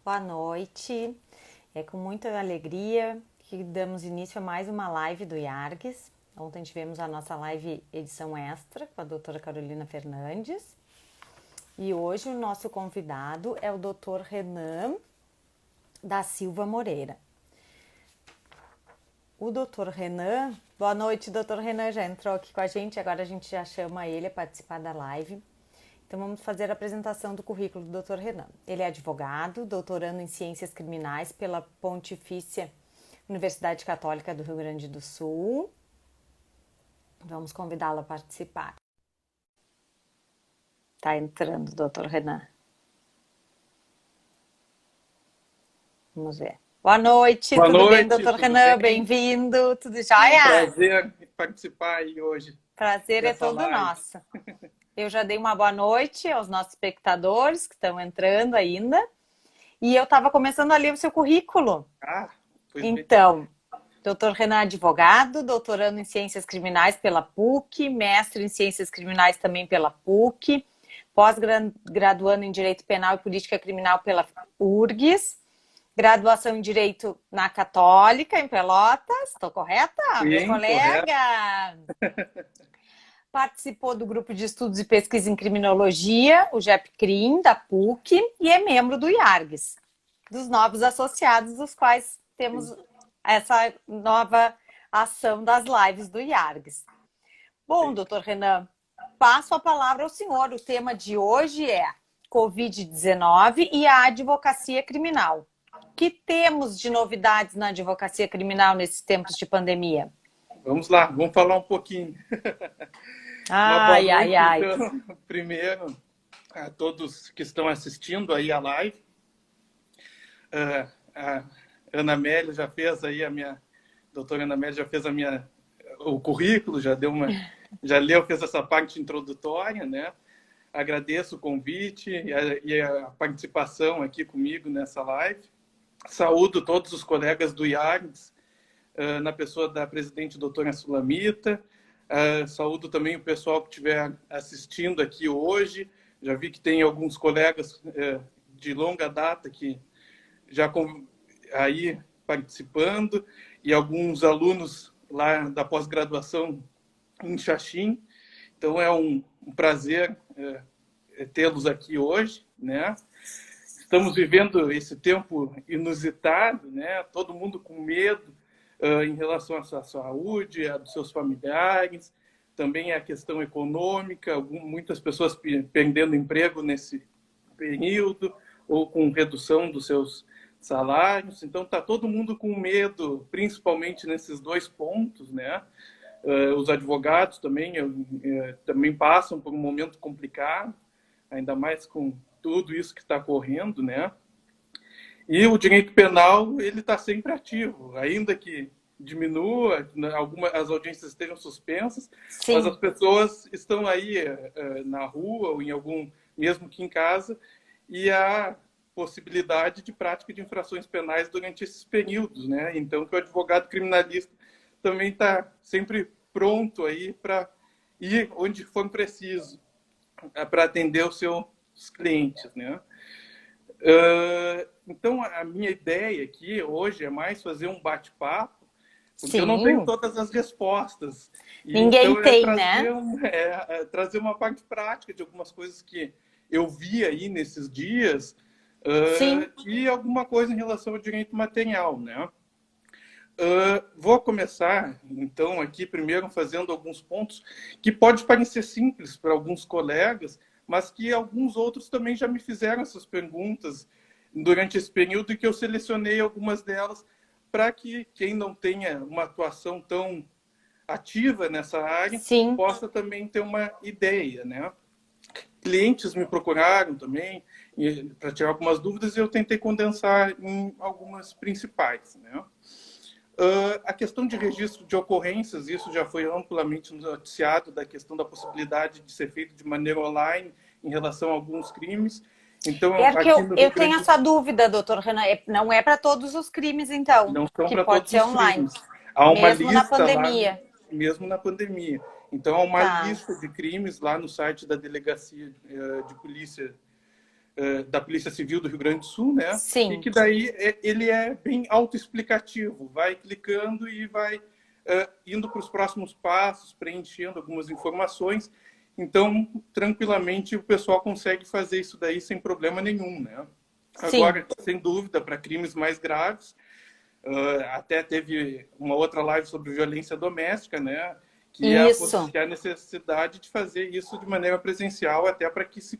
Boa noite. É com muita alegria que damos início a mais uma live do IARGS. Ontem tivemos a nossa live edição extra com a doutora Carolina Fernandes. E hoje o nosso convidado é o doutor Renan da Silva Moreira. O doutor Renan, boa noite, doutor Renan já entrou aqui com a gente, agora a gente já chama ele a participar da live. Então vamos fazer a apresentação do currículo do Dr. Renan. Ele é advogado, doutorando em Ciências Criminais pela Pontifícia Universidade Católica do Rio Grande do Sul. Vamos convidá-lo a participar. Está entrando o Dr. Renan. Vamos ver. Boa noite, Boa tudo noite, bem, Dr. tudo Renan? bem? Bem-vindo, tudo É um jóia? prazer participar aí hoje Prazer é dessa todo live. nosso. Eu já dei uma boa noite aos nossos espectadores que estão entrando ainda. E eu estava começando a ler o seu currículo. Pois bem. Então, doutor Renan advogado, doutorando em Ciências Criminais pela PUC, mestre em Ciências Criminais também pela PUC, pós-graduando em Direito Penal e Política Criminal pela URGS, graduação em Direito na Católica, em Pelotas. Estou correta, meu Sim, correto. colega? Participou do Grupo de Estudos e Pesquisa em Criminologia, o GEPCRIM, da PUC, e é membro do IARGS, dos novos associados, dos quais temos essa nova ação das lives do IARGS. Bom, doutor Renan, passo a palavra ao senhor. O tema de hoje é Covid-19 e a advocacia criminal. O que temos de novidades na advocacia criminal nesses tempos de pandemia? Vamos lá, vamos falar um pouquinho. Uma boa Ai, noite, ai. então, primeiro, a todos que estão assistindo aí a live. A Ana Amélia já fez aí doutora Ana Amélia já fez o currículo, já leu, fez essa parte introdutória, né? Agradeço o convite e a participação aqui comigo nessa live. Saúdo todos os colegas do IARGS, na pessoa da presidente doutora Sulamita. Saúdo também o pessoal que estiver assistindo aqui hoje. Já vi que tem alguns colegas de longa data que já aí participando e alguns alunos lá da pós-graduação em Xaxim. Então é um prazer tê-los aqui hoje, né? Estamos vivendo esse tempo inusitado, né? Todo mundo com medo em relação à sua saúde, a dos seus familiares, também a questão econômica, muitas pessoas perdendo emprego nesse período ou com redução dos seus salários. Então está todo mundo com medo, principalmente nesses dois pontos, né? Os advogados também passam por um momento complicado, ainda mais com tudo isso que está correndo, né? E o direito penal, ele está sempre ativo, ainda que diminua, as audiências estejam suspensas, Sim. Mas as pessoas estão aí na rua ou mesmo que em casa, e há possibilidade de prática de infrações penais durante esses períodos, né? Então, que o advogado criminalista também está sempre pronto aí para ir onde for preciso, para atender os seus clientes, né? Então, a minha ideia aqui hoje é mais fazer um bate-papo, porque eu não tenho todas as respostas. Ninguém então, tem, trazer uma parte prática de algumas coisas que eu vi aí nesses dias e alguma coisa em relação ao direito material, né? Vou começar, então, aqui primeiro fazendo alguns pontos que pode parecer simples para alguns colegas, mas que alguns outros também já me fizeram essas perguntas durante esse período e que eu selecionei algumas delas para que quem não tenha uma atuação tão ativa nessa área possa também ter uma ideia, né? Clientes me procuraram também para tirar algumas dúvidas e eu tentei condensar em algumas principais, né? A questão de registro de ocorrências, isso já foi amplamente noticiado, da questão da possibilidade de ser feito de maneira online em relação a alguns crimes. Então, eu tenho essa dúvida, doutor Renan, não é para todos os crimes, então, não são que para pode todos ser os online, crimes. Há uma mesmo na pandemia. Mesmo na pandemia. Então, há uma lista de crimes lá no site da Delegacia de Polícia da Polícia Civil do Rio Grande do Sul, né? Sim. E que daí ele é bem autoexplicativo, vai clicando e vai indo para os próximos passos, preenchendo algumas informações. Então, tranquilamente, o pessoal consegue fazer isso daí sem problema nenhum, né? Sim. Agora, sem dúvida, para crimes mais graves, até teve uma outra live sobre violência doméstica, né? Que é a necessidade de fazer isso de maneira presencial, até para que se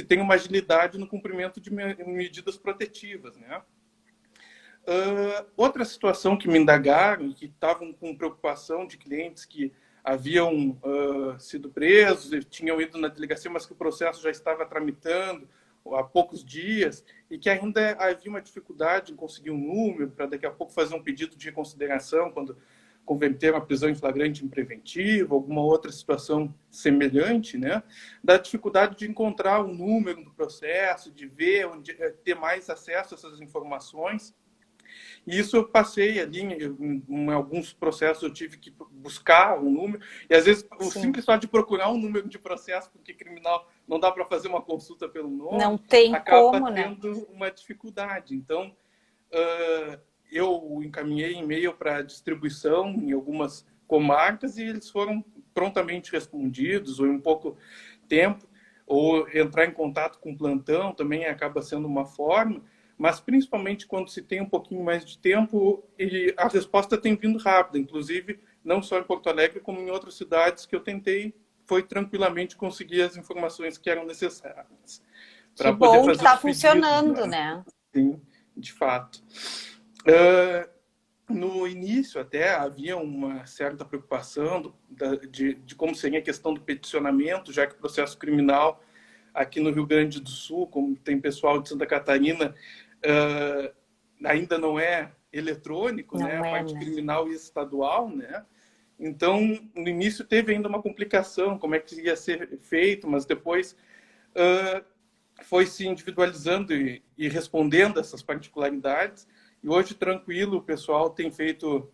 tenha uma agilidade no cumprimento de medidas protetivas, né? Outra situação que me indagaram e que estavam com preocupação de clientes que haviam sido presos, tinham ido na delegacia, mas que o processo já estava tramitando há poucos dias e que ainda havia uma dificuldade em conseguir um número para daqui a pouco fazer um pedido de reconsideração quando converter uma prisão em flagrante em preventivo, alguma outra situação semelhante, né? Da dificuldade de encontrar o número do processo, de ver, ter mais acesso a essas informações. E isso eu passei ali, em alguns processos eu tive que buscar um número, e às vezes o simples fato de procurar um número de processo, porque criminal não dá para fazer uma consulta pelo nome, não tem acaba como, tendo uma dificuldade. Então, eu encaminhei e-mail para distribuição em algumas comarcas e eles foram prontamente respondidos, ou em pouco tempo, ou entrar em contato com o plantão também acaba sendo uma forma, mas principalmente quando se tem um pouquinho mais de tempo, e a resposta tem vindo rápida, inclusive não só em Porto Alegre, como em outras cidades que eu tentei, foi tranquilamente conseguir as informações que eram necessárias. Que bom que está funcionando, né? Sim, de fato. No início até havia uma certa preocupação de como seria a questão do peticionamento, já que o processo criminal aqui no Rio Grande do Sul, como tem pessoal de Santa Catarina, ainda não é eletrônico, né? A parte criminal e estadual, né? Então, no início teve ainda uma complicação, como é que ia ser feito, mas depois foi se individualizando e respondendo essas particularidades. E hoje, tranquilo, o pessoal tem feito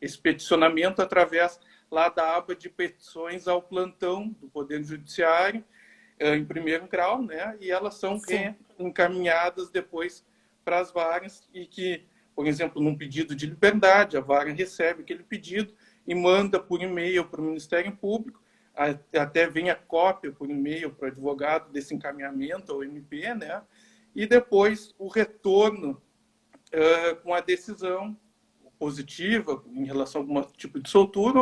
esse peticionamento através lá da aba de petições ao plantão do Poder Judiciário, em primeiro grau, né? E elas são encaminhadas depois para as varas e que, por exemplo, num pedido de liberdade, a vara recebe aquele pedido e manda por e-mail para o Ministério Público, até vem a cópia por e-mail para o advogado desse encaminhamento ao MP, né? E depois o retorno com a decisão positiva em relação a algum tipo de soltura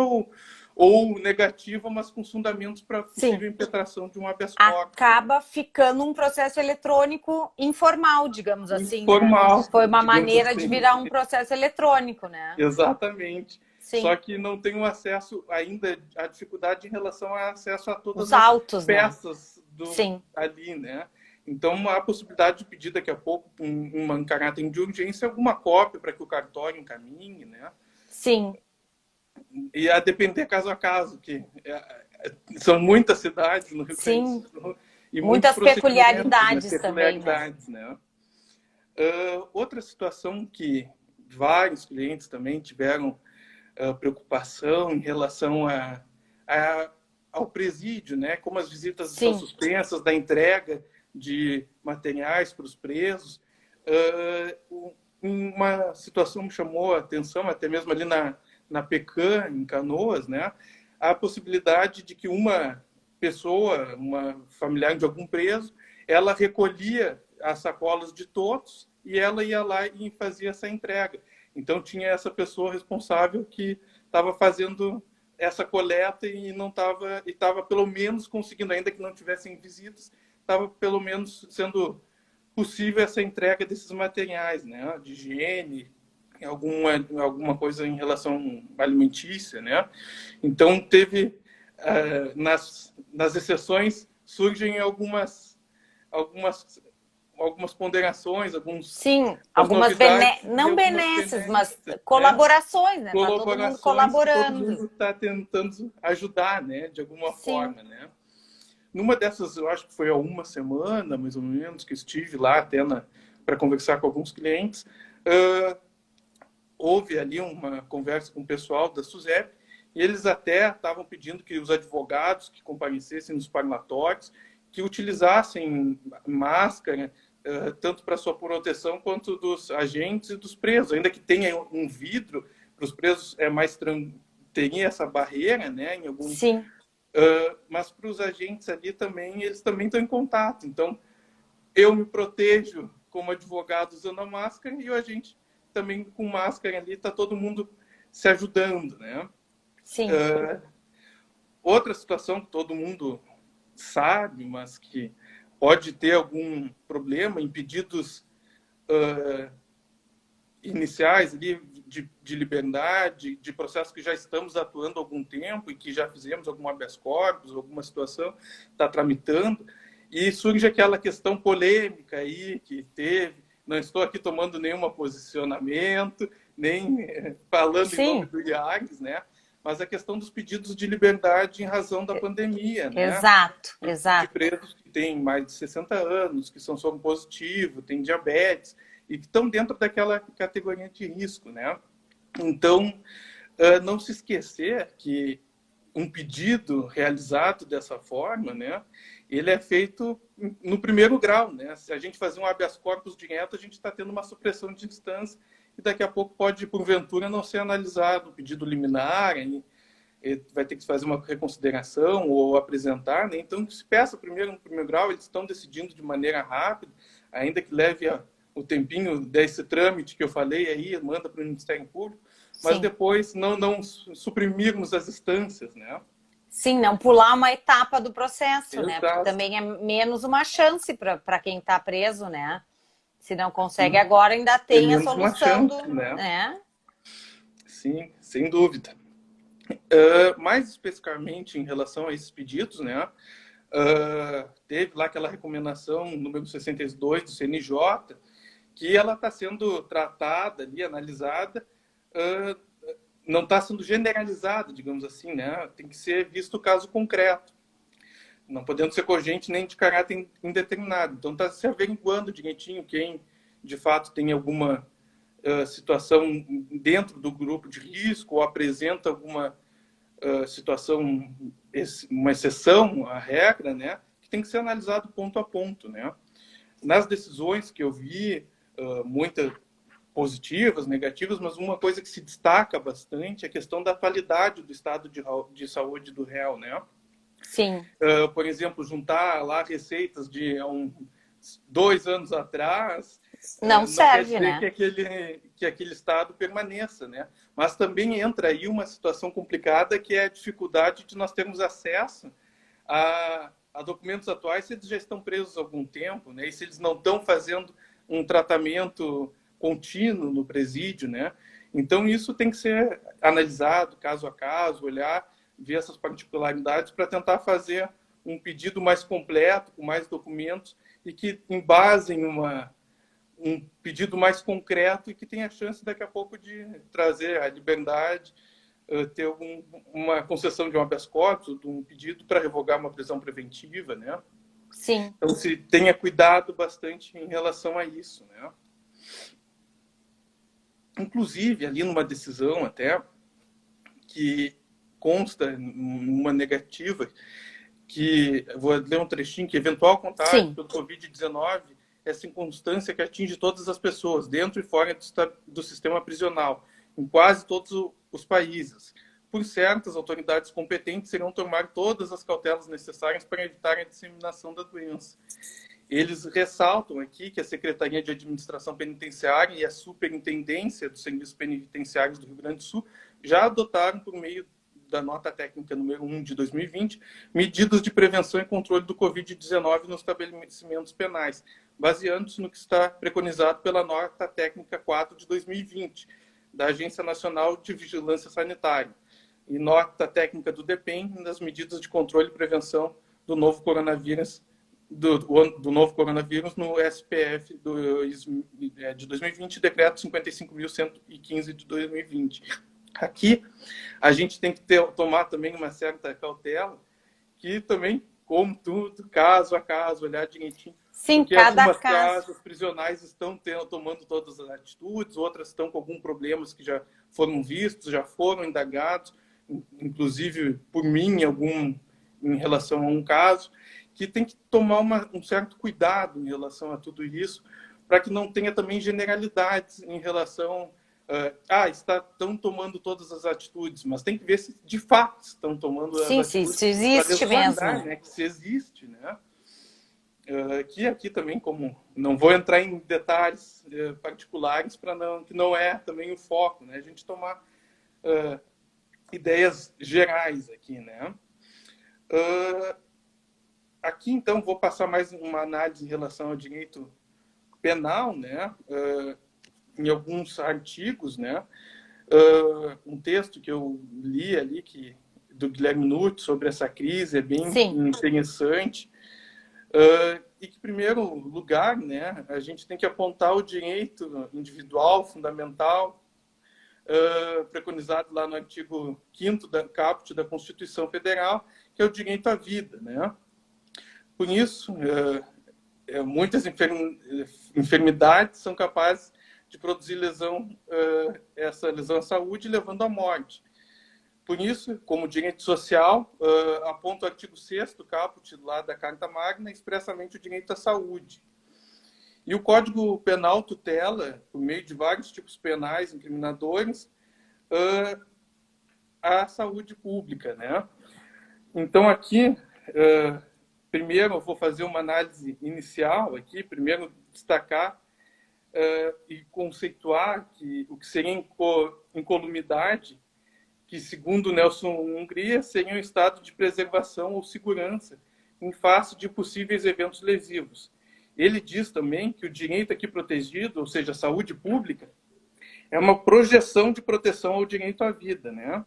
ou negativa, mas com fundamentos para possível impetração de um habeas corpus. Acaba ficando um processo eletrônico informal, digamos assim. Informal. Né? Foi uma maneira assim de virar um processo eletrônico, né? Exatamente. Sim. Só que não tem um acesso ainda, a dificuldade em relação ao acesso a todas as peças ali, né? Então, há a possibilidade de pedir daqui a pouco, em caráter de urgência, alguma cópia para que o cartório encaminhe, né? Sim. E a depender caso a caso, que são muitas cidades no Rio Grande do Sul. E muitas peculiaridades também. Né? Outra situação que vários clientes também tiveram preocupação em relação ao presídio, né? Como as visitas são suspensas, da entrega de materiais para os presos. Uma situação me chamou a atenção, até mesmo ali na Pecan, em Canoas, né? A possibilidade de que uma pessoa, uma familiar de algum preso, ela recolhia as sacolas de todos e ela ia lá e fazia essa entrega. Então, tinha essa pessoa responsável que estava fazendo essa coleta e estava pelo menos conseguindo, ainda que não tivessem visitas, estava pelo menos sendo possível essa entrega desses materiais, né, de higiene, alguma coisa em relação alimentícia, né? Então teve nas exceções surgem algumas ponderações, algumas benesses, mas colaborações, né? Tá todo mundo colaborando. Todo mundo está tentando ajudar, né? De alguma forma, né? Numa dessas, eu acho que foi há uma semana, mais ou menos, que estive lá até para conversar com alguns clientes, houve ali uma conversa com o pessoal da SUSEP e eles até estavam pedindo que os advogados que comparecessem nos parlatórios, que utilizassem máscara, tanto para sua proteção quanto dos agentes e dos presos, ainda que tenha um vidro, para os presos é mais teria essa barreira, né, em algum, Sim. mas para os agentes ali também, eles também estão em contato. Então, eu me protejo como advogado usando a máscara e o agente também com máscara ali, está todo mundo se ajudando, né? Sim. Outra situação que todo mundo sabe, mas que pode ter algum problema em pedidos iniciais ali de liberdade, de processos que já estamos atuando há algum tempo e que já fizemos algum habeas corpus, alguma situação está tramitando, e surge aquela questão polêmica aí que teve. Não estou aqui tomando nenhum posicionamento, nem falando Sim. em nome do IAGS, né? Mas a questão dos pedidos de liberdade em razão da pandemia, né? Exato, De exato. presos que têm mais de 60 anos, que são positivo, têm diabetes, e que estão dentro daquela categoria de risco, né? Então, não se esquecer que um pedido realizado dessa forma, né, ele é feito no primeiro grau, né? Se a gente fazer um habeas corpus direto, a gente está tendo uma supressão de instância e daqui a pouco pode, porventura, não ser analisado o pedido liminar, e vai ter que fazer uma reconsideração ou apresentar, né? Então, que se peça primeiro no primeiro grau, eles estão decidindo de maneira rápida, ainda que leve o tempinho desse trâmite que eu falei aí, manda para o Ministério Público, mas Sim. depois não suprimirmos as instâncias, né? Sim, não pular uma etapa do processo, né? Porque Exato. também é menos uma chance para quem está preso, né? Se não consegue agora, ainda tem a menos uma solução chance, né? né? Sim, sem dúvida. Mais especificamente em relação a esses pedidos, né? Teve lá aquela recomendação número 62 do CNJ, que ela está sendo tratada ali, analisada, não está sendo generalizada, digamos assim, né? Tem que ser visto o caso concreto, não podendo ser cogente nem de caráter indeterminado. Então está se averiguando direitinho quem de fato tem alguma situação dentro do grupo de risco ou apresenta alguma situação, uma exceção à regra, né? Que tem que ser analisado ponto a ponto, né? Nas decisões que eu vi, muitas positivas, negativas, mas uma coisa que se destaca bastante é a questão da qualidade do estado de saúde do réu, né? Sim. Por exemplo, juntar lá receitas de 2 anos atrás não serve, quer né? dizer que aquele estado permaneça, né? Mas também entra aí uma situação complicada que é a dificuldade de nós termos acesso a documentos atuais se eles já estão presos há algum tempo, né? E se eles não estão fazendo um tratamento contínuo no presídio, né? Então isso tem que ser analisado caso a caso, olhar, ver essas particularidades para tentar fazer um pedido mais completo, com mais documentos e que embasem um pedido mais concreto e que tenha chance daqui a pouco de trazer a liberdade, ter uma concessão de um habeas corpus, de um pedido para revogar uma prisão preventiva, né? Sim. Então se tenha cuidado bastante em relação a isso, né? Inclusive, ali numa decisão até, que consta numa negativa, que, vou ler um trechinho, que eventual contágio pelo Covid-19 é circunstância que atinge todas as pessoas, dentro e fora do sistema prisional, em quase todos os países. Por certo, as autoridades competentes irão tomar todas as cautelas necessárias para evitar a disseminação da doença. Eles ressaltam aqui que a Secretaria de Administração Penitenciária e a Superintendência dos Serviços Penitenciários do Rio Grande do Sul já adotaram, por meio da nota técnica número 1 de 2020, medidas de prevenção e controle do Covid-19 nos estabelecimentos penais, baseando-se no que está preconizado pela nota técnica 4 de 2020, da Agência Nacional de Vigilância Sanitária, e nota técnica do DEPEN nas medidas de controle e prevenção do novo coronavírus no SPF de 2020, decreto 55.115 de 2020. Aqui, a gente tem que tomar também uma certa cautela, que também, como tudo, caso a caso, olhar direitinho. Sim, porque cada algumas caso. casas prisionais estão tomando todas as atitudes, outras estão com alguns problemas que já foram vistos, já foram indagados, inclusive por mim, em relação a um caso. que tem que tomar um certo cuidado em relação a tudo isso, para que não tenha também generalidades em relação estão tomando todas as atitudes, mas tem que ver se de fato estão tomando as Sim, sim, atitudes isso existe para mesmo. resguardar, né, que se existe, né? Que aqui também, como não vou entrar em detalhes particulares para que não é também o foco, né? A gente tomar ideias gerais aqui, né? Aqui então vou passar mais uma análise em relação ao direito penal, né? Em alguns artigos, né? Um texto que eu li ali do Guilherme Nutt sobre essa crise é bem interessante. E que, em primeiro lugar, né, a gente tem que apontar o direito individual fundamental preconizado lá no artigo 5º da caput da Constituição Federal, que é o direito à vida, né? Por isso, muitas enfermidades são capazes de produzir essa lesão à saúde, levando à morte. Por isso, como direito social, aponta o artigo 6º caput lá da Carta Magna, expressamente o direito à saúde. E o Código Penal tutela, por meio de vários tipos penais incriminadores, a saúde pública, né? Então, aqui, primeiro eu vou fazer uma análise inicial aqui, primeiro destacar e conceituar o que seria incolumidade, que, segundo Nelson Hungria, seria um estado de preservação ou segurança em face de possíveis eventos lesivos. Ele diz também que o direito aqui protegido, ou seja, a saúde pública, é uma projeção de proteção ao direito à vida, né?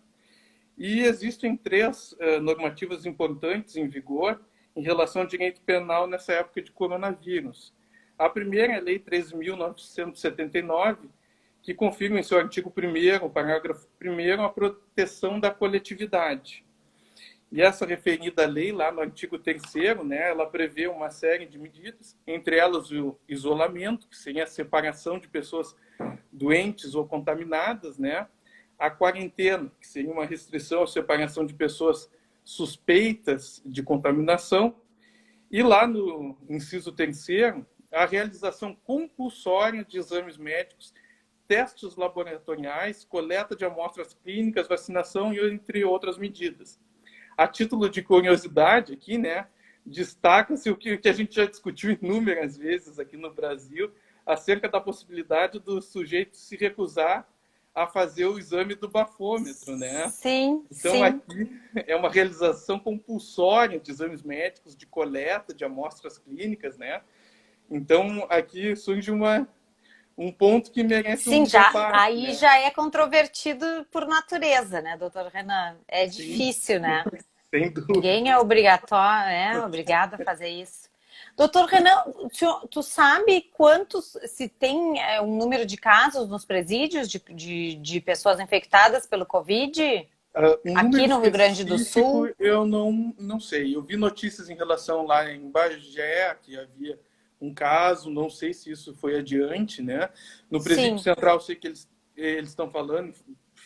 E existem 3 normativas importantes em vigor em relação ao direito penal nessa época de coronavírus. A primeira é a Lei 13.979, que confirma em seu artigo 1º, parágrafo 1º, a proteção da coletividade. E essa referida lei, lá no artigo 3º, né, ela prevê uma série de medidas, entre elas o isolamento, que seria a separação de pessoas doentes ou contaminadas, né, a quarentena, que seria uma restrição à separação de pessoas suspeitas de contaminação, e lá no inciso 3º, a realização compulsória de exames médicos, testes laboratoriais, coleta de amostras clínicas, vacinação e entre outras medidas. A título de curiosidade aqui, né, destaca-se o que a gente já discutiu inúmeras vezes aqui no Brasil, acerca da possibilidade do sujeito se recusar a fazer o exame do bafômetro, né? Sim, então, sim. Aqui é uma realização compulsória de exames médicos, de coleta de amostras clínicas, né? Então, aqui surge um ponto que merece Sim, debate, aí né? já é controvertido por natureza, né, doutor Renan? É Sim, difícil, né? sem dúvida. Ninguém é obrigado a fazer isso. Doutor Renan, tu sabe se tem um número de casos nos presídios de pessoas infectadas pelo Covid? Aqui no Rio Grande do Sul? Eu não sei. Eu vi notícias em relação lá em Bagé, que havia um caso, não sei se isso foi adiante, né? No Presídio Central, eu sei que eles estão falando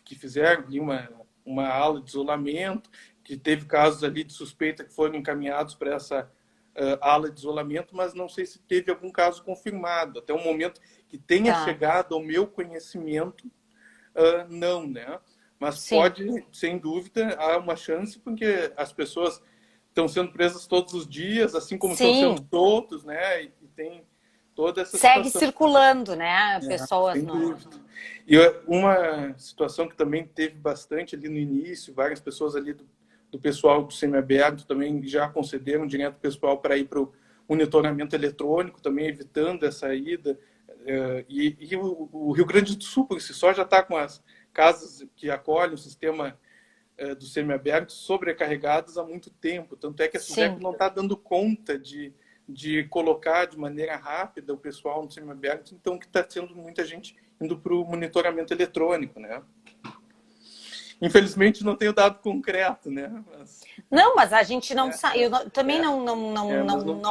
que fizeram ali uma ala de isolamento, que teve casos ali de suspeita que foram encaminhados para essa ala de isolamento, mas não sei se teve algum caso confirmado. Até o momento que tenha chegado ao meu conhecimento, não, né? Mas pode, sem dúvida, há uma chance, porque as pessoas estão sendo presas todos os dias, assim como estão sendo soltos, né? E tem toda essa Segue situação. Circulando, né? Pessoas sem dúvida. E uma situação que também teve bastante ali no início, várias pessoas ali do pessoal do semiaberto também já concederam direto pessoal para ir para o monitoramento eletrônico, também evitando essa ida. E o Rio Grande do Sul, por si só, já está com as casas que acolhem o sistema do semiaberto sobrecarregadas há muito tempo. Tanto é que a SUSEP não está dando conta de colocar de maneira rápida o pessoal no semiaberto, então que está sendo muita gente indo para o monitoramento eletrônico, né? Infelizmente não tenho dado concreto, né? Mas a gente não sabe. Eu também não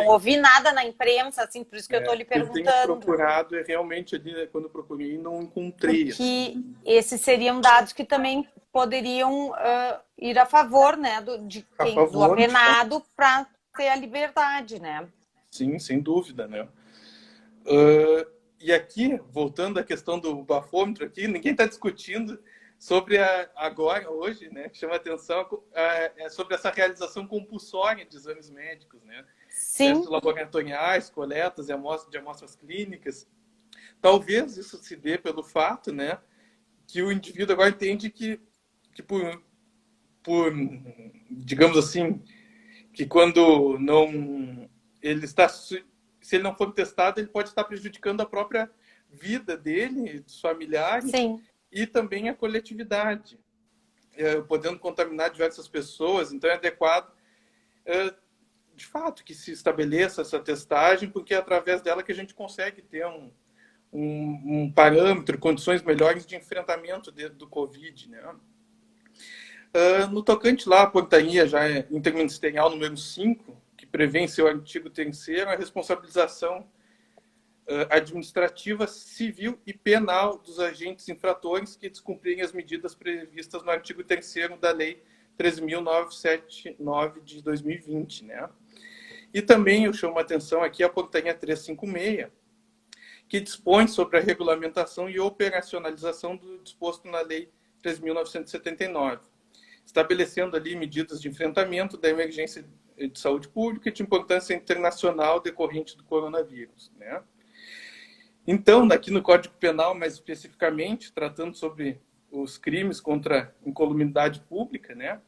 ouvi nada na imprensa, assim, por isso que eu estou lhe perguntando. Eu tenho procurado, realmente ali, quando eu procurei, não encontrei. Que esses seriam dados que também poderiam ir a favor, né, do apenado para ser a liberdade, né? Sim, sem dúvida, né? E aqui, voltando à questão do bafômetro aqui, ninguém está discutindo sobre agora, hoje, né, que chama a atenção, é sobre essa realização compulsória de exames médicos, né? Testes Sim, laboratoriais, coletas de amostras clínicas. Talvez isso se dê pelo fato, né, que o indivíduo agora entende que digamos assim, que quando não ele está, se ele não for testado, ele pode estar prejudicando a própria vida dele, dos familiares sim. e também a coletividade, podendo contaminar diversas pessoas. Então é adequado, de fato, que se estabeleça essa testagem, porque é através dela que a gente consegue ter um parâmetro, condições melhores de enfrentamento do Covid, né? No tocante lá à portaria já interministerial número 5, que prevê em seu artigo 3º a responsabilização administrativa, civil e penal dos agentes infratores que descumprirem as medidas previstas no artigo 3º da Lei 13.979 de 2020, né? E também eu chamo a atenção aqui a portaria 356, que dispõe sobre a regulamentação e operacionalização do disposto na Lei 3.979, estabelecendo ali medidas de enfrentamento da emergência de saúde pública e de importância internacional decorrente do coronavírus, né? Então, aqui no Código Penal, mais especificamente, tratando sobre os crimes contra a incolumidade pública, né?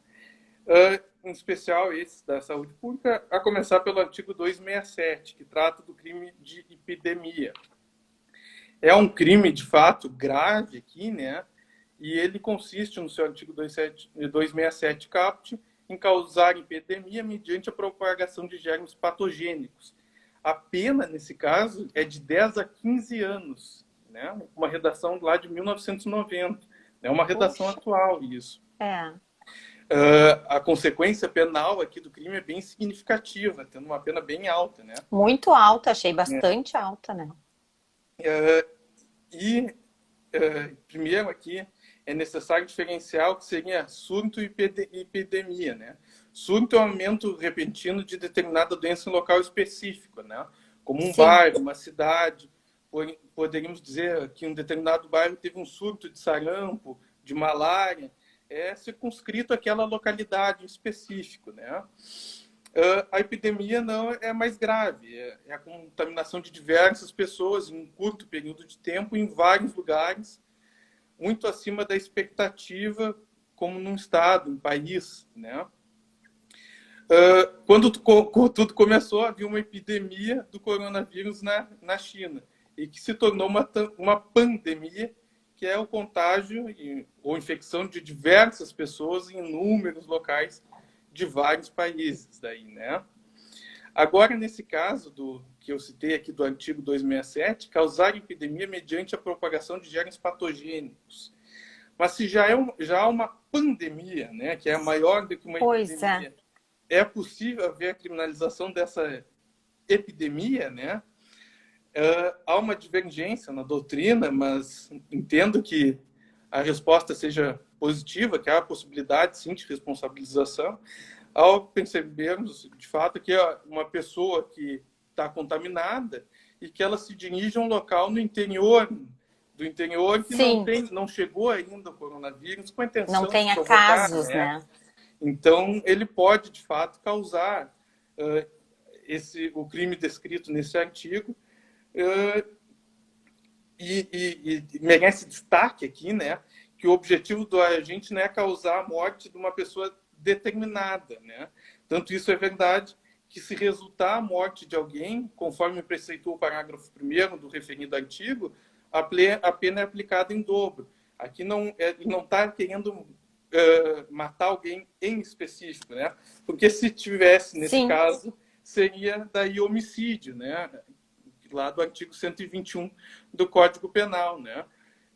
Em especial esse da saúde pública, a começar pelo artigo 267, que trata do crime de epidemia. É um crime, de fato, grave aqui, né? E ele consiste, no seu artigo 267 caput, em causar epidemia mediante a propagação de germes patogênicos. A pena, nesse caso, é de 10 a 15 anos, né? Uma redação lá de 1990. É uma redação Puxa, atual, isso. é. A consequência penal aqui do crime é bem significativa, tendo uma pena bem alta, né? Muito alta, achei bastante alta, né? E, primeiro aqui, é necessário diferenciar o que seria surto e epidemia, né? Surto é um aumento repentino de determinada doença em local específico, né? Como um Sim, bairro, uma cidade. Poderíamos dizer que um determinado bairro teve um surto de sarampo, de malária. É circunscrito àquela localidade em específico, né? A epidemia não é mais grave, é a contaminação de diversas pessoas em um curto período de tempo em vários lugares, muito acima da expectativa, como num estado, um país, né? Quando tudo começou, havia uma epidemia do coronavírus na China, e que se tornou uma pandemia, que é o contágio ou infecção de diversas pessoas em inúmeros locais de vários países. Daí, né? Agora, nesse caso que eu citei aqui do artigo 267, causar epidemia mediante a propagação de germes patogênicos. Mas se já há uma pandemia, né, que é maior do que uma pois é. epidemia, é possível haver a criminalização dessa epidemia, né? Há uma divergência na doutrina, mas entendo que a resposta seja positiva, que há a possibilidade, sim, de responsabilização, ao percebermos, de fato, que é uma pessoa que está contaminada e que ela se dirige a um local no interior do interior que Sim, não chegou ainda o coronavírus com a não intenção de tenha provocar, casos, né? né? Então, ele pode, de fato, causar o crime descrito nesse artigo, e merece destaque aqui, né, que o objetivo do agente não é causar a morte de uma pessoa determinada, né? Tanto isso é verdade que, se resultar a morte de alguém, conforme preceitua o parágrafo 1º do referido artigo, a pena é aplicada em dobro. Aqui não está querendo matar alguém em específico, né? Porque se tivesse, nesse Sim, caso, seria daí homicídio, né? Lá do artigo 121 do Código Penal, né?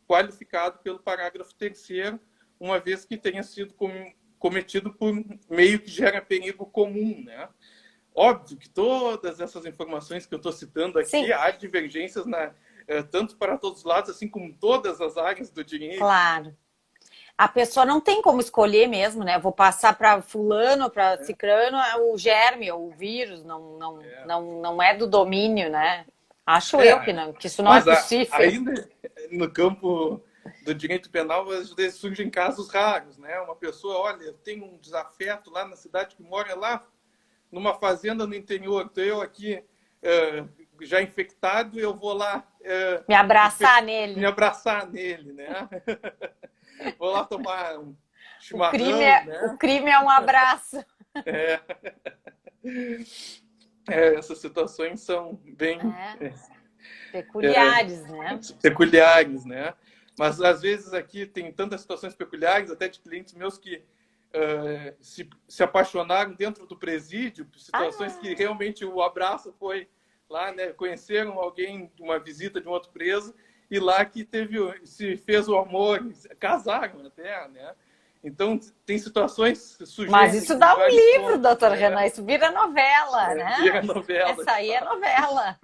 Qualificado pelo parágrafo 3º, uma vez que tenha sido cometido por meio que gera perigo comum, né? Óbvio que todas essas informações que eu estou citando aqui, sim, há divergências tanto para todos os lados, assim como todas as áreas do direito. claro. A pessoa não tem como escolher mesmo, né? Vou passar para fulano, para cicrano, o germe, o vírus, É, não é do domínio, né? Acho eu que é. não, que isso não é Mas possível. ainda no campo do direito penal, às vezes surgem casos raros, né? Uma pessoa, olha, eu tenho um desafeto lá na cidade que mora lá numa fazenda no interior, então eu aqui já infectado, eu vou lá Me abraçar me nele. abraçar nele, né? Vou lá tomar um O crime chimarrão, o né? crime é um abraço. É, essas situações são bem É, é, peculiares, né? peculiares, né? Mas às vezes aqui tem tantas situações peculiares, até de clientes meus que se apaixonaram dentro do presídio, situações que Ah, realmente o abraço foi lá, né? Conheceram alguém de uma visita de um outro preso e lá que se fez o amor, casaram até, né? Então tem situações mas isso sugênicas em dá um vários livro, pontos, doutor né? Renan. Isso vira novela, né? Vira novela, Essa de aí é fato. novela.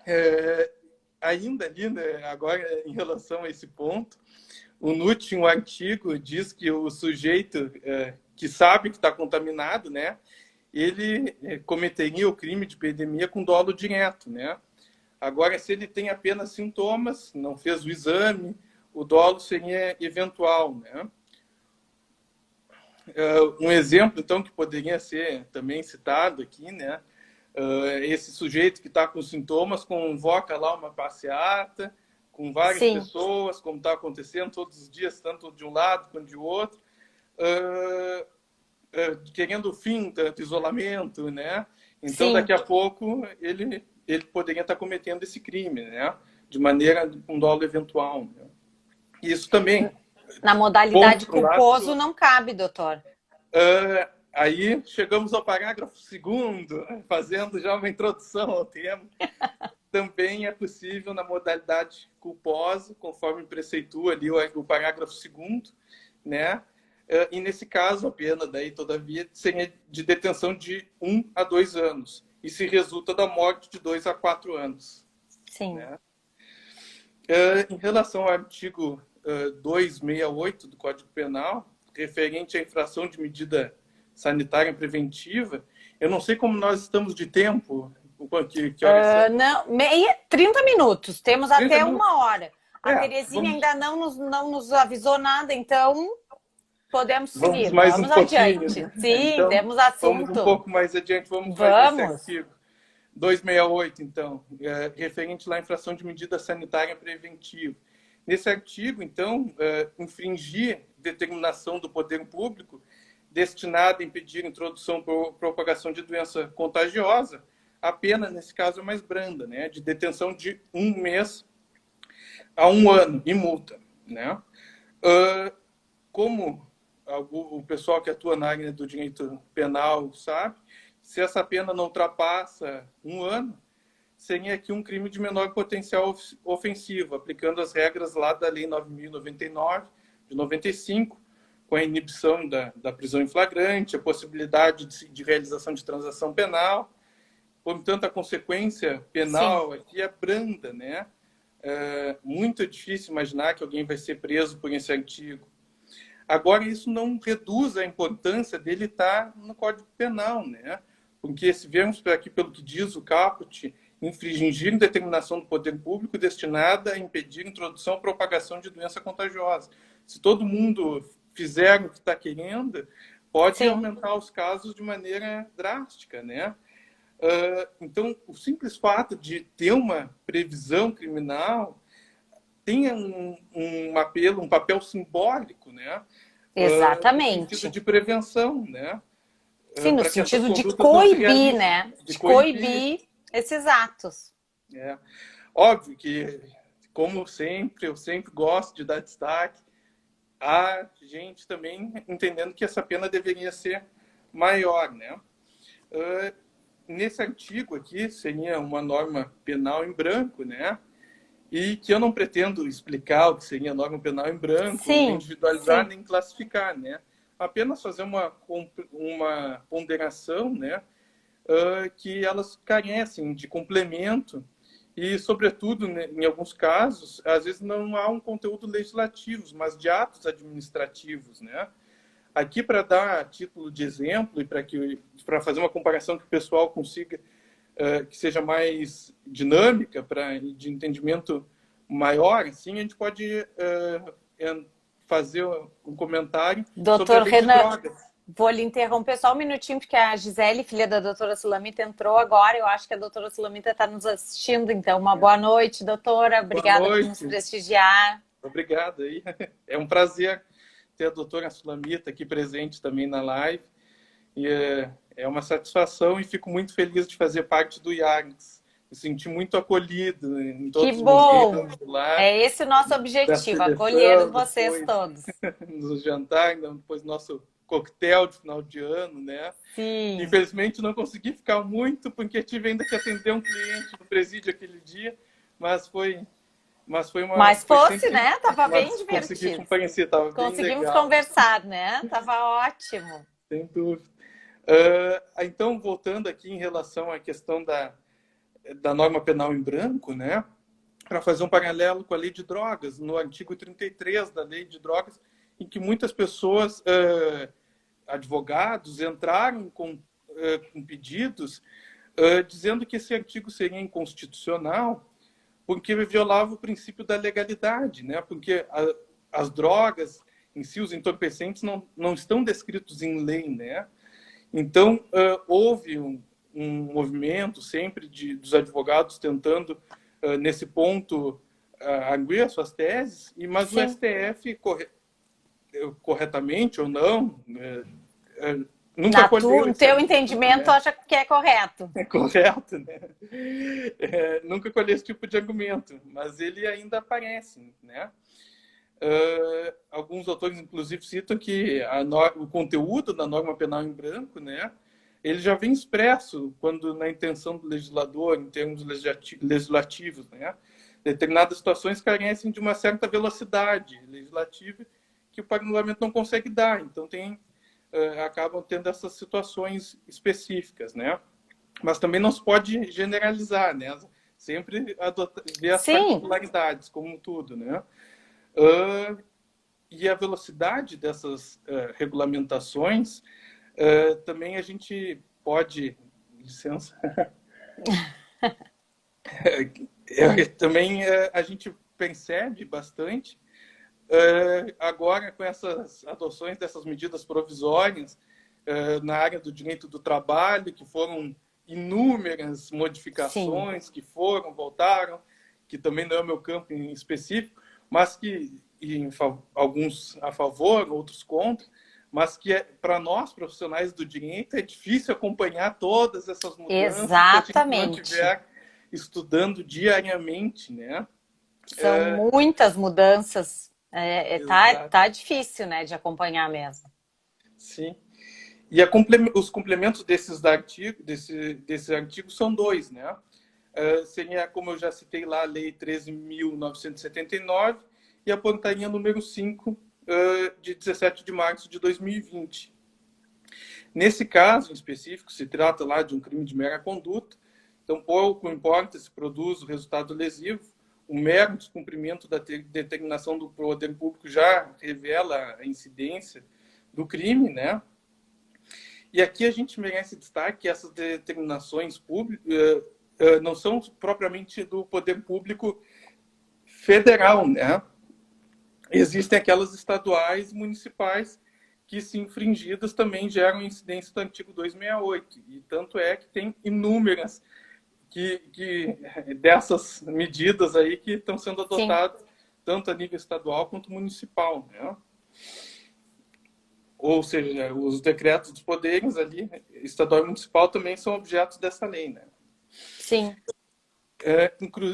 É, ainda ali, né, agora em relação a esse ponto, o NUT, em um artigo, diz que o sujeito que sabe que está contaminado, né, ele cometeria o crime de epidemia com dolo direto, né? Agora, se ele tem apenas sintomas, não fez o exame, o dolo seria eventual, né? Um exemplo, então, que poderia ser também citado aqui, né? Esse sujeito que está com sintomas convoca lá uma passeata com várias Sim, pessoas, como está acontecendo todos os dias, tanto de um lado quanto de outro, uh, querendo o fim do isolamento, né? Então, sim. daqui a pouco, ele poderia estar cometendo esse crime, né? De maneira, com dolo eventual. Né? Isso também, Na ponto modalidade para um lado para o culposo outro. não cabe, doutor. Aí chegamos ao parágrafo segundo, fazendo já uma introdução ao tema. Também é possível na modalidade culposa, conforme preceitua ali o parágrafo segundo, né? E nesse caso, a pena daí, todavia, seria de detenção de 1 a 2 anos. E se resulta da morte de 2 a 4 anos. Sim. Né? Em relação ao artigo 268 do Código Penal, referente à infração de medida sanitária preventiva, eu não sei como nós estamos de tempo, que horas são? Não, 30 minutos. Temos 30 até minutos? 1 hora. A Terezinha Vamos, ainda não nos avisou nada, então podemos vamos seguir. mais um Vamos pouquinho, adiante. né? Sim, Então, demos vamos um assunto. pouco mais adiante, vamos mais nesse Vamos. artigo. 268, então, referente lá à infração de medida sanitária preventiva. Nesse artigo, então, infringir determinação do poder público destinada a impedir a introdução ou propagação de doença contagiosa, a pena, nesse caso, é mais branda, né? De detenção de 1 mês a 1 ano e multa, né? Como o pessoal que atua na área do direito penal sabe, se essa pena não ultrapassa 1 ano, seria aqui um crime de menor potencial ofensivo, aplicando as regras lá da Lei 9.099, de 95, com a inibição da prisão em flagrante, a possibilidade de realização de transação penal. Portanto, a consequência Sim, penal aqui é branda, né? É muito difícil imaginar que alguém vai ser preso por esse artigo. Agora, isso não reduz a importância dele estar no Código Penal, né? Porque se vemos aqui pelo que diz o caput, infringir determinação do poder público destinada a impedir a introdução ou propagação de doença contagiosa. Se todo mundo fizer o que está querendo, pode sim. aumentar os casos de maneira drástica, né? Então, o simples fato de ter uma previsão criminal tem um apelo, um papel simbólico, né? No sentido Exatamente. de prevenção, né? Sim, no Para que essas sentido de condutas não se coibir, realizem, né? de De coibir. coibir esses atos. É. Óbvio que, como sempre, eu sempre gosto de dar destaque a gente também entendendo que essa pena deveria ser maior, né? Nesse artigo aqui seria uma norma penal em branco, né? E que eu não pretendo explicar o que seria a norma penal em branco, nem Sim, individualizar, sim. nem classificar, né? Apenas fazer uma ponderação, né? Que elas carecem de complemento e, sobretudo, né, em alguns casos, às vezes não há um conteúdo legislativo, mas de atos administrativos, né? Aqui, para dar título de exemplo e para fazer uma comparação que o pessoal consiga, que seja mais dinâmica, de entendimento maior, assim, a gente pode fazer um comentário sobre a Doutor lei de Renan, drogas. vou lhe interromper só um minutinho, porque a Gisele, filha da doutora Sulamita, entrou agora. Eu acho que a doutora Sulamita está nos assistindo, então uma boa noite, doutora. Boa Obrigada por nos noite. prestigiar. Obrigado aí. É um prazer ter a doutora Sulamita aqui presente também na live. E é uma satisfação e fico muito feliz de fazer parte do IAGS. Me senti muito acolhido em Que todos os bom! momentos lá, É esse o nosso da objetivo, acolher seleção, vocês depois todos. no jantar, depois nosso coquetel de final de ano, né? Sim. Infelizmente não consegui ficar muito, porque tive ainda que atender um cliente no presídio aquele dia, mas foi Mas foi fosse, sempre, né? Tava bem mas consegui divertido. comparecer, estava bem Conseguimos legal, conversar, né? Tava ótimo. sem dúvida. Então, voltando aqui em relação à questão da norma penal em branco, né? Para fazer um paralelo com a lei de drogas, no artigo 33 da lei de drogas, em que muitas pessoas, advogados, entraram com pedidos dizendo que esse artigo seria inconstitucional porque violava o princípio da legalidade, né? Porque as drogas em si, os entorpecentes, não estão descritos em lei, né? Então, houve um movimento sempre dos advogados tentando, nesse ponto, arguir as suas teses, mas o Sim. STF, corretamente ou não, nunca acolheu No esse teu artigo, entendimento, né? acha que é correto. É correto, né? Nunca acolheu esse tipo de argumento, mas ele ainda aparece, né? Alguns autores, inclusive, citam que o conteúdo da norma penal em branco, né, ele já vem expresso quando na intenção do legislador, em termos legislativos, né, determinadas situações carecem de uma certa velocidade legislativa que o parlamento não consegue dar. Então, acabam tendo essas situações específicas, né? Mas também não se pode generalizar, né? Sempre ver as Sim. particularidades, como tudo, né? E a velocidade dessas regulamentações, também a gente pode... Licença. Também a gente percebe bastante, agora com essas adoções dessas medidas provisórias na área do direito do trabalho, que foram inúmeras modificações, Sim. que voltaram, que também não é o meu campo em específico, mas que alguns a favor, outros contra, mas que para nós profissionais do direito é difícil acompanhar todas essas mudanças se a gente não estiver estudando diariamente, né? São muitas mudanças. Tá difícil, né, de acompanhar mesmo. Sim. E os complementos desse artigo são dois, né? Seria, como eu já citei lá, a Lei 13.979 e a portaria número 5, de 17 de março de 2020. Nesse caso em específico, se trata lá de um crime de mera conduta, então pouco importa se produz o resultado lesivo, o mero descumprimento da determinação do poder público já revela a incidência do crime, né? E aqui a gente merece destaque que essas determinações públicas não são propriamente do poder público federal, né? Existem aquelas estaduais e municipais que, se infringidas, também geram incidência do artigo 268. E tanto é que tem inúmeras dessas medidas aí que estão sendo adotadas, sim, tanto a nível estadual quanto municipal, né? Ou seja, os decretos dos poderes ali, estadual e municipal, também são objetos dessa lei, né? Sim.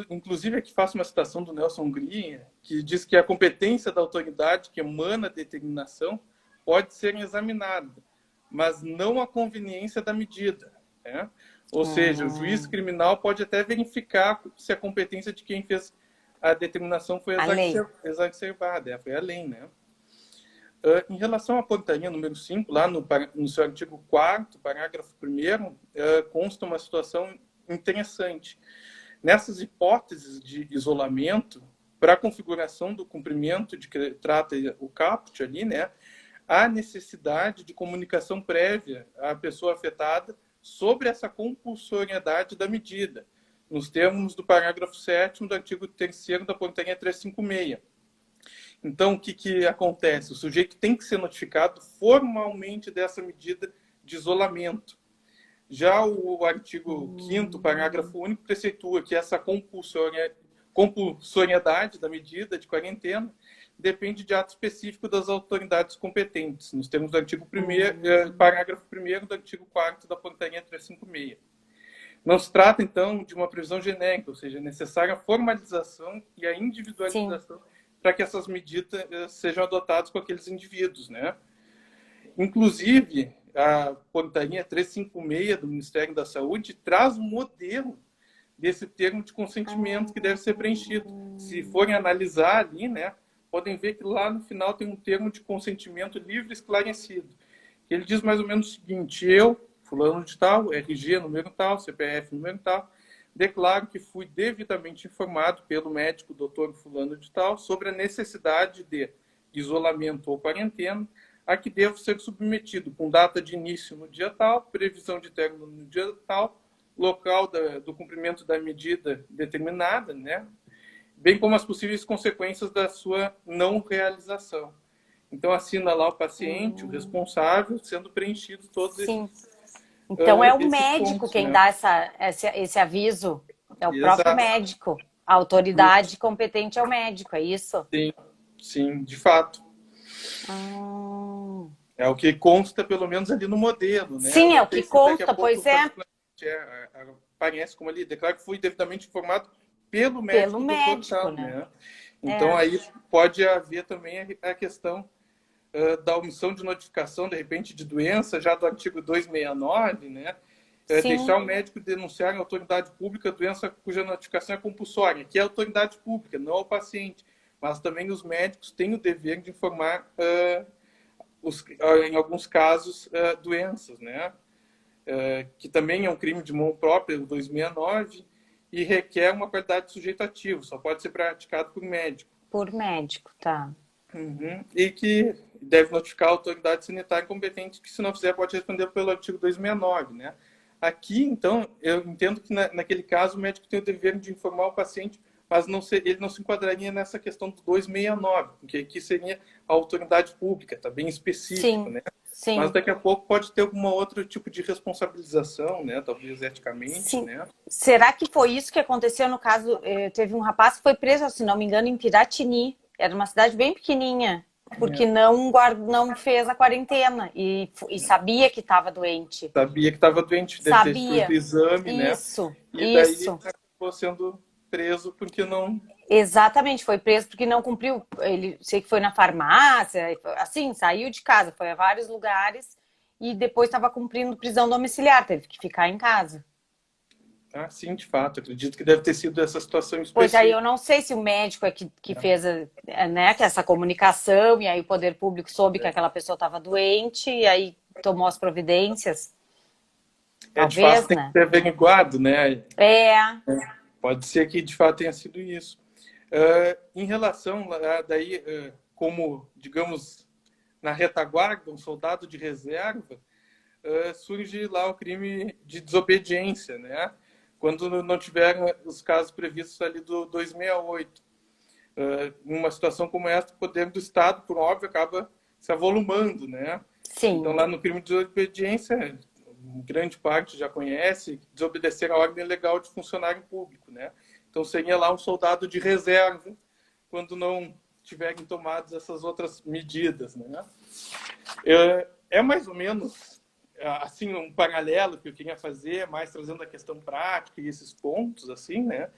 Inclusive, aqui faço uma citação do Nelson Hungria, que diz que a competência da autoridade que emana a determinação pode ser examinada, mas não a conveniência da medida, né? Ou seja, o juiz criminal pode até verificar se a competência de quem fez a determinação foi exacerbada, foi a lei, né? Em relação à portaria número 5, lá no seu artigo 4º, parágrafo 1º, consta uma situação interessante. Nessas hipóteses de isolamento, para a configuração do cumprimento de que trata o caput ali, né, há necessidade de comunicação prévia à pessoa afetada sobre essa compulsoriedade da medida, nos termos do parágrafo 7º do artigo 3º da portaria 356. Então, o que acontece? O sujeito tem que ser notificado formalmente dessa medida de isolamento. Já o artigo 5º, parágrafo único, preceitua que essa compulsoriedade da medida de quarentena depende de ato específico das autoridades competentes, nos termos do artigo 1º, parágrafo 1º do artigo 4º da portaria 356. Não se trata, então, de uma previsão genérica, ou seja, é necessária a formalização e a individualização para que essas medidas sejam adotadas com aqueles indivíduos, né? Inclusive, a portaria 356 do Ministério da Saúde traz um modelo desse termo de consentimento que deve ser preenchido. Se forem analisar ali, né, podem ver que lá no final tem um termo de consentimento livre e esclarecido. Ele diz mais ou menos o seguinte: eu, fulano de tal, RG número tal, CPF número tal, declaro que fui devidamente informado pelo médico doutor fulano de tal sobre a necessidade de isolamento ou quarentena a que devo ser submetido com data de início no dia tal, previsão de término no dia tal, local do cumprimento da medida determinada, né? Bem como as possíveis consequências da sua não realização. Então, assina lá o paciente, o responsável, sendo preenchido todos esses, então é o esses médico pontos, quem né? dá esse aviso. É o próprio Exato. médico. A autoridade competente é o médico, é isso? Sim, sim, de fato. Ah. É o que consta, pelo menos, ali no modelo, né? Sim, é Não o sei que se daqui a consta, pouco pois é. aparece como ali, declaro que fui devidamente informado pelo Pelo médico doutor médico, tal, né? né? Então, aí pode haver também a questão da omissão de notificação, de repente, de doença, já do artigo 269, né? Deixar o médico denunciar à autoridade pública doença cuja notificação é compulsória, que é a autoridade pública, não o paciente. Mas também os médicos têm o dever de informar, em alguns casos, doenças, né? Que também é um crime de mão própria, o 269, e requer uma qualidade de sujeito ativo, só pode ser praticado por médico. Por médico, tá. Uhum. E que deve notificar a autoridade sanitária competente, que se não fizer pode responder pelo artigo 269, né? Aqui, então, eu entendo que naquele caso o médico tem o dever de informar o paciente, mas ele não se enquadraria nessa questão do 269, porque aqui seria a autoridade pública, está bem específico, né? Sim. Mas daqui a pouco pode ter algum outro tipo de responsabilização, né? Talvez eticamente, né? Será que foi isso que aconteceu no caso? Teve um rapaz que foi preso, se não me engano, em Piratini. Era uma cidade bem pequenininha, porque não fez a quarentena e sabia que estava doente. Sabia que estava doente, deve ter feito exame, isso, né? E daí acabou sendo preso porque não... Exatamente, foi preso porque não cumpriu. Ele sei que foi na farmácia, assim, saiu de casa, foi a vários lugares e depois estava cumprindo prisão domiciliar, teve que ficar em casa. Ah, sim, de fato. Acredito que deve ter sido essa situação específica. Pois aí eu não sei se o médico é que fez né, que essa comunicação e aí o poder público soube que aquela pessoa estava doente e aí tomou as providências. Talvez, de fato, tem que ser averiguado, né? Pode ser que de fato tenha sido isso. Em relação daí, como, digamos, na retaguarda, um soldado de reserva, surge lá o crime de desobediência, né? Quando não tiveram os casos previstos ali do 268. Numa situação como essa, o poder do Estado, por óbvio, acaba se avolumando, né? Sim. Então, lá no crime de desobediência, grande parte já conhece, desobedecer a ordem legal de funcionário público, né? Então, seria lá um soldado de reserva, quando não tiverem tomadas essas outras medidas, né? É mais ou menos assim um paralelo que eu queria fazer, mais trazendo a questão prática e esses pontos, assim, né?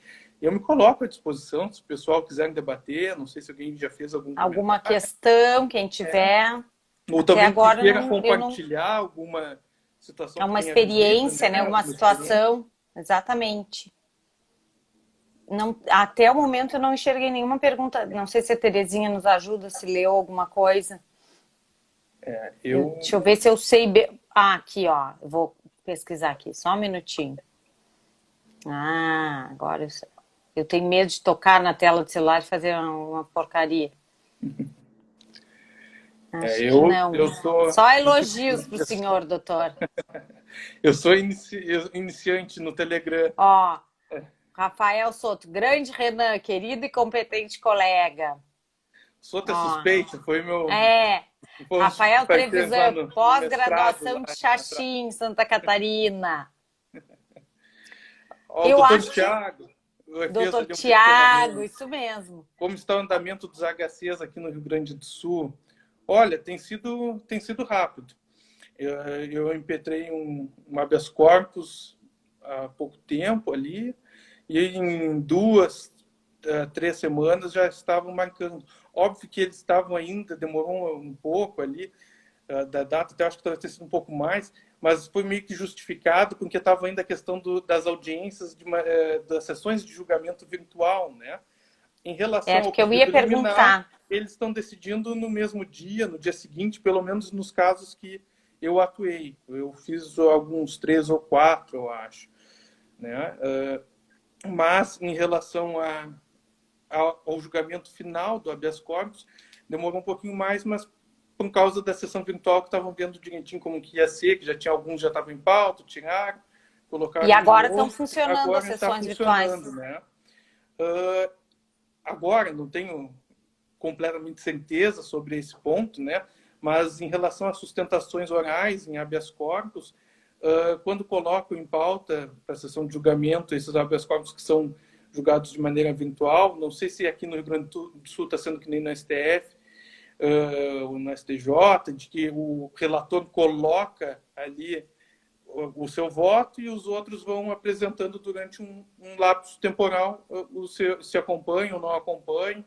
Eu me coloco à disposição, se o pessoal quiser debater, não sei se alguém já fez alguma questão, quem tiver. Ou também agora queira compartilhar alguma situação. Uma experiência, né? Alguma situação. Exatamente. Não, até o momento eu não enxerguei nenhuma pergunta. Não sei se a Terezinha nos ajuda, se leu alguma coisa. Deixa eu ver se eu sei. Aqui, ó. Eu vou pesquisar aqui, só um minutinho. Ah, agora eu sei. Eu tenho medo de tocar na tela do celular e fazer uma porcaria. É, Acho que não. eu sou Só elogios para o senhor, doutor. eu sou iniciante no Telegram. Ó, Rafael Soto, grande Renan, querido e competente colega. Sou até Ó, suspeito, é. foi um dos Rafael participantes lá Trevisan, no mestrado pós-graduação lá de atrás. Xaxim, Santa Catarina. Ó, o Eu doutor acho que Tiago fez doutor ali um Tiago, questionamento. isso mesmo. Como está o andamento dos HCs aqui no Rio Grande do Sul? Olha, tem sido rápido. Eu impetrei um habeas corpus há pouco tempo ali, e em 3 semanas já estavam marcando. Óbvio que eles estavam ainda, demorou um pouco ali, da data, até acho que talvez tenha sido um pouco mais, mas foi meio que justificado porque estava ainda a questão das audiências, das sessões de julgamento virtual, né? Em relação Era ao que eu ia pedido liminar, perguntar. eles estão decidindo no mesmo dia, no dia seguinte, pelo menos nos casos que eu atuei. Eu fiz alguns 3 ou 4, eu acho, né? Mas em relação ao julgamento final do habeas corpus, demorou um pouquinho mais, mas por causa da sessão virtual que estavam vendo direitinho como que ia ser, que já tinha alguns já estavam em pauta, tiraram, E colocaram de agora estão novo, funcionando as agora está sessões virtuais. funcionando, né? Uh, Agora, não tenho completamente certeza sobre esse ponto, né? Mas em relação às sustentações orais em habeas corpus, quando coloco em pauta para a sessão de julgamento esses habeas corpus que são julgados de maneira virtual, não sei se aqui no Rio Grande do Sul está sendo que nem no STF, ou no STJ, de que o relator coloca ali o seu voto e os outros vão apresentando durante um lapso temporal se acompanham ou não acompanham.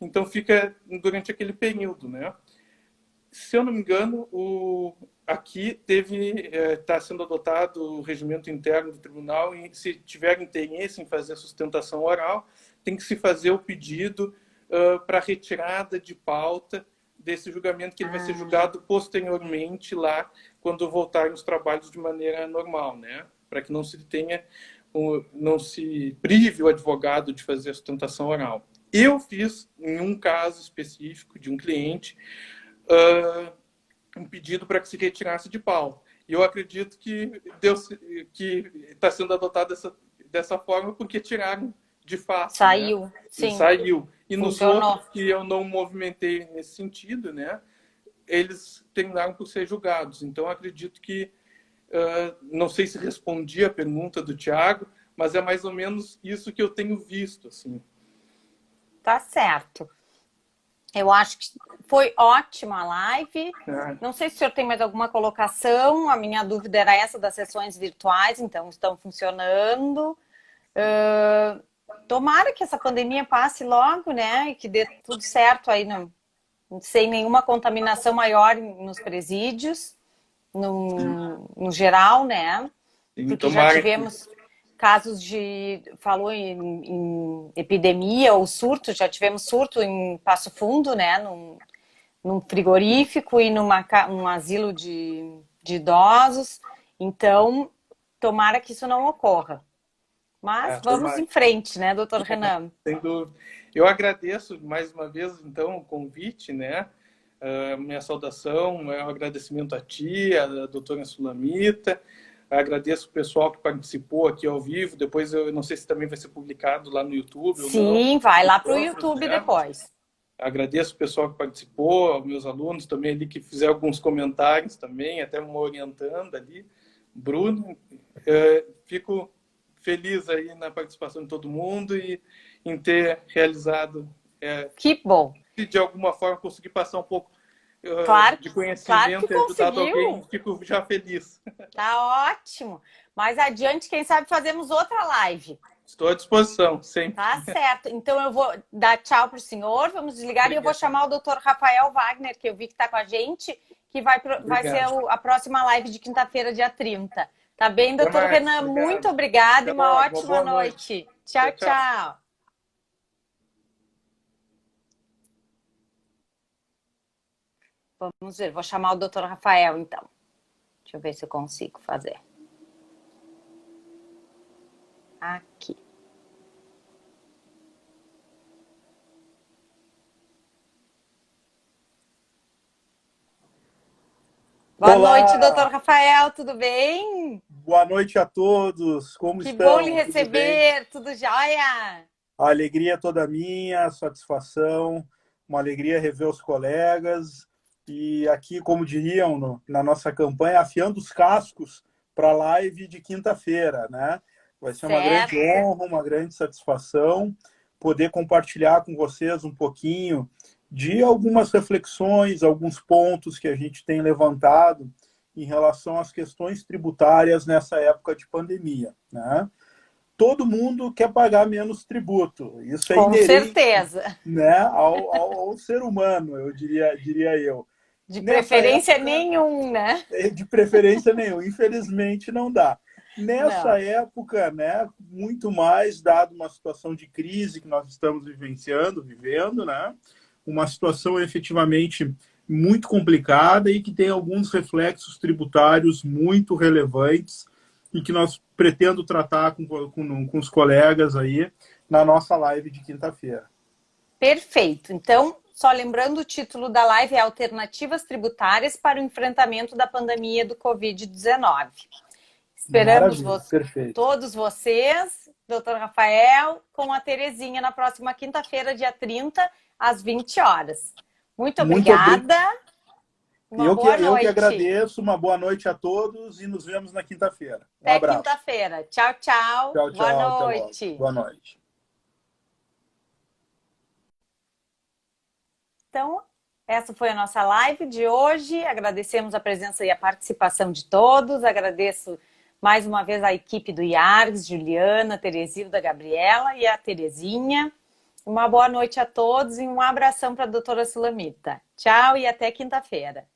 Então fica durante aquele período, né? Se eu não me engano, aqui está sendo adotado o regimento interno do tribunal e se tiver interesse em fazer a sustentação oral, tem que se fazer o pedido para retirada de pauta desse julgamento, que ele vai ser Ah, julgado posteriormente lá, quando voltarem os trabalhos de maneira normal, né? Para que não se tenha, não se prive o advogado de fazer a sustentação oral. Eu fiz, em um caso específico de um cliente, um pedido para que se retirasse de pauta. E eu acredito que que está sendo adotado dessa forma porque tiraram de fato, né? saiu, E sim, saiu. E nos funcionou. outros que eu não movimentei nesse sentido, né? Eles terminaram por ser julgados. Então, acredito que, não sei se respondi a pergunta do Tiago, mas é mais ou menos isso que eu tenho visto, assim. Tá certo. Eu acho que foi ótima a live. É. Não sei se o senhor tem mais alguma colocação. A minha dúvida era essa das sessões virtuais, então estão funcionando. Tomara que essa pandemia passe logo, né? E que dê tudo certo aí, sem nenhuma contaminação maior nos presídios, no geral, né? Sim, Porque já tomara que tivemos casos falou em epidemia ou surto, já tivemos surto em Passo Fundo, né? Num frigorífico e um asilo de idosos. Então, tomara que isso não ocorra. Mas vamos tomara. em frente, né, doutor Renan? Sem dúvida. Eu agradeço mais uma vez, então, o convite, né? Minha saudação, meu agradecimento a ti, a doutora Sulamita. Agradeço o pessoal que participou aqui ao vivo. Depois eu não sei se também vai ser publicado lá no YouTube ou não. Sim, vai Os lá para o outros, YouTube né? depois. Agradeço o pessoal que participou, aos meus alunos também ali que fizeram alguns comentários também, até me orientando ali. Bruno, fico feliz aí na participação de todo mundo e em ter realizado, Que bom. se de alguma forma conseguir passar um pouco Claro, de claro que conhecimento e ajudado alguém, conseguiu. fico já feliz. Tá ótimo. Mais adiante, quem sabe fazemos outra live. Estou à disposição, sempre. Tá certo. Então eu vou dar tchau para o senhor, vamos desligar e eu vou Obrigado. chamar o doutor Rafael Wagner, que eu vi que está com a gente, que vai ser Obrigado. a próxima live de quinta-feira, dia 30. Tá bem, Até doutor mais. Renan? Muito Obrigado. obrigada e Até uma logo. Uma ótima boa noite. noite. Tchau, Tchau, tchau. tchau. Vamos ver, vou chamar o doutor Rafael, então. Deixa eu ver se eu consigo fazer. Aqui. Boa noite, doutor Olá, Rafael, tudo bem? boa noite a todos. Como Que bom lhe estão? Tudo bem? receber, tudo jóia? A alegria é toda minha, a satisfação, uma alegria rever os colegas. E aqui, como diriam na nossa campanha, afiando os cascos para a live de quinta-feira, né? Vai ser uma grande Certo. honra, uma grande satisfação poder compartilhar com vocês um pouquinho de algumas reflexões, alguns pontos que a gente tem levantado em relação às questões tributárias nessa época de pandemia, né? Todo mundo quer pagar menos tributo. Isso é Com inerente, certeza. né, ao ser humano, eu diria eu. De Nessa preferência época, nenhum, né? de preferência nenhuma, infelizmente não dá. Não. Nessa época, né, muito mais dado uma situação de crise que nós estamos vivendo, né, uma situação efetivamente muito complicada e que tem alguns reflexos tributários muito relevantes e que nós pretendo tratar com os colegas aí na nossa live de quinta-feira. Perfeito. Então, só lembrando, o título da live é Alternativas Tributárias para o Enfrentamento da Pandemia do Covid-19. Esperamos Maravilha, perfeito. todos vocês, doutor Rafael, com a Terezinha na próxima quinta-feira, dia 30, às 20 horas. Muito Muito obrigado. obrigada. Uma boa Eu que noite. agradeço, uma boa noite a todos e nos vemos na quinta-feira. Um Até abraço. quinta-feira. Tchau, tchau. Tchau, Boa tchau, até logo. noite. Boa noite. Então, essa foi a nossa live de hoje. Agradecemos a presença e a participação de todos. Agradeço mais uma vez a equipe do IARGS, Juliana, Teresilda, Gabriela e a Terezinha. Uma boa noite a todos e um abração para a doutora Sulamita. Tchau e até quinta-feira.